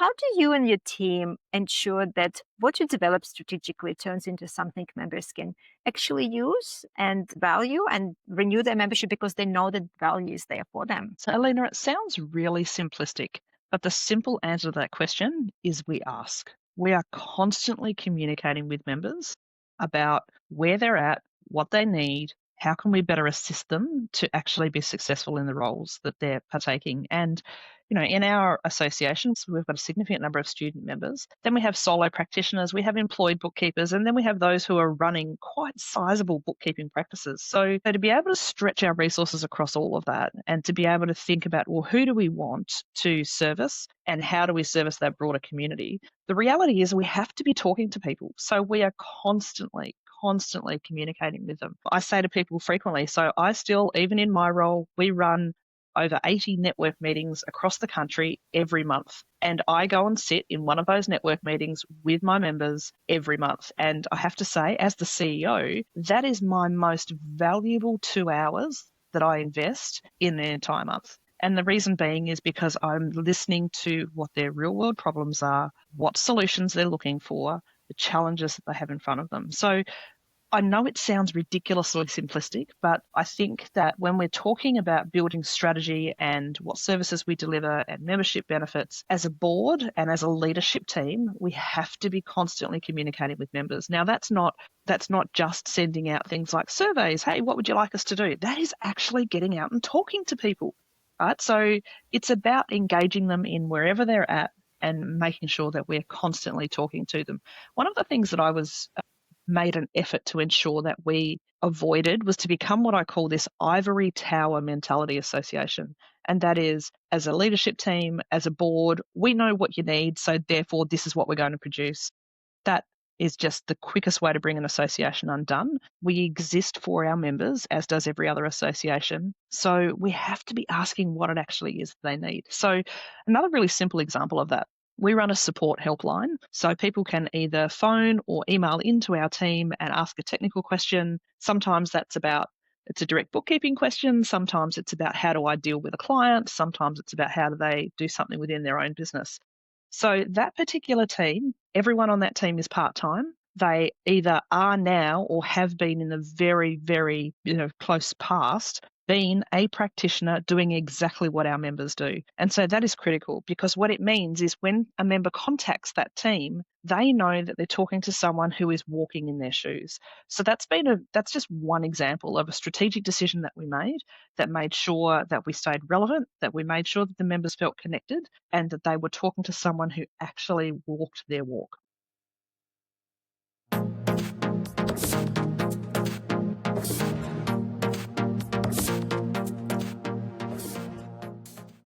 How do you and your team ensure that what you develop strategically turns into something members can actually use and value and renew their membership because they know that value is there for them? So, Elena, it sounds really simplistic, but the simple answer to that question is we ask. We are constantly communicating with members about where they're at, what they need, how can we better assist them to actually be successful in the roles that they're partaking. And, in our associations, we've got a significant number of student members. Then we have solo practitioners, we have employed bookkeepers, and then we have those who are running quite sizable bookkeeping practices. So to be able to stretch our resources across all of that and to be able to think about, well, who do we want to service and how do we service that broader community? The reality is we have to be talking to people. So we are constantly communicating with them. I say to people frequently, so I still, even in my role, we run over 80 network meetings across the country every month. And I go and sit in one of those network meetings with my members every month. And I have to say, as the CEO, that is my most valuable 2 hours that I invest in the entire month. And the reason being is because I'm listening to what their real world problems are, what solutions they're looking for, the challenges that they have in front of them. So I know it sounds ridiculously simplistic, but I think that when we're talking about building strategy and what services we deliver and membership benefits, as a board and as a leadership team, we have to be constantly communicating with members. Now, that's not just sending out things like surveys. Hey, what would you like us to do? That is actually getting out and talking to people, right? So it's about engaging them in wherever they're at and making sure that we're constantly talking to them. One of the things that I was made an effort to ensure that we avoided was to become what I call this ivory tower mentality association. And that is, as a leadership team, as a board, we know what you need, so therefore this is what we're going to produce. That is just the quickest way to bring an association undone. We exist for our members, as does every other association. So we have to be asking what it actually is they need. So another really simple example of that, we run a support helpline, so people can either phone or email into our team and ask a technical question. Sometimes it's a direct bookkeeping question. Sometimes it's about how do I deal with a client. Sometimes it's about how do they do something within their own business. So that particular team, everyone on that team is part-time. They either are now or have been in the very, very, close past been a practitioner doing exactly what our members do. And so that is critical because what it means is when a member contacts that team, they know that they're talking to someone who is walking in their shoes. So that's just one example of a strategic decision that we made sure that we stayed relevant, that we made sure that the members felt connected and that they were talking to someone who actually walked their walk.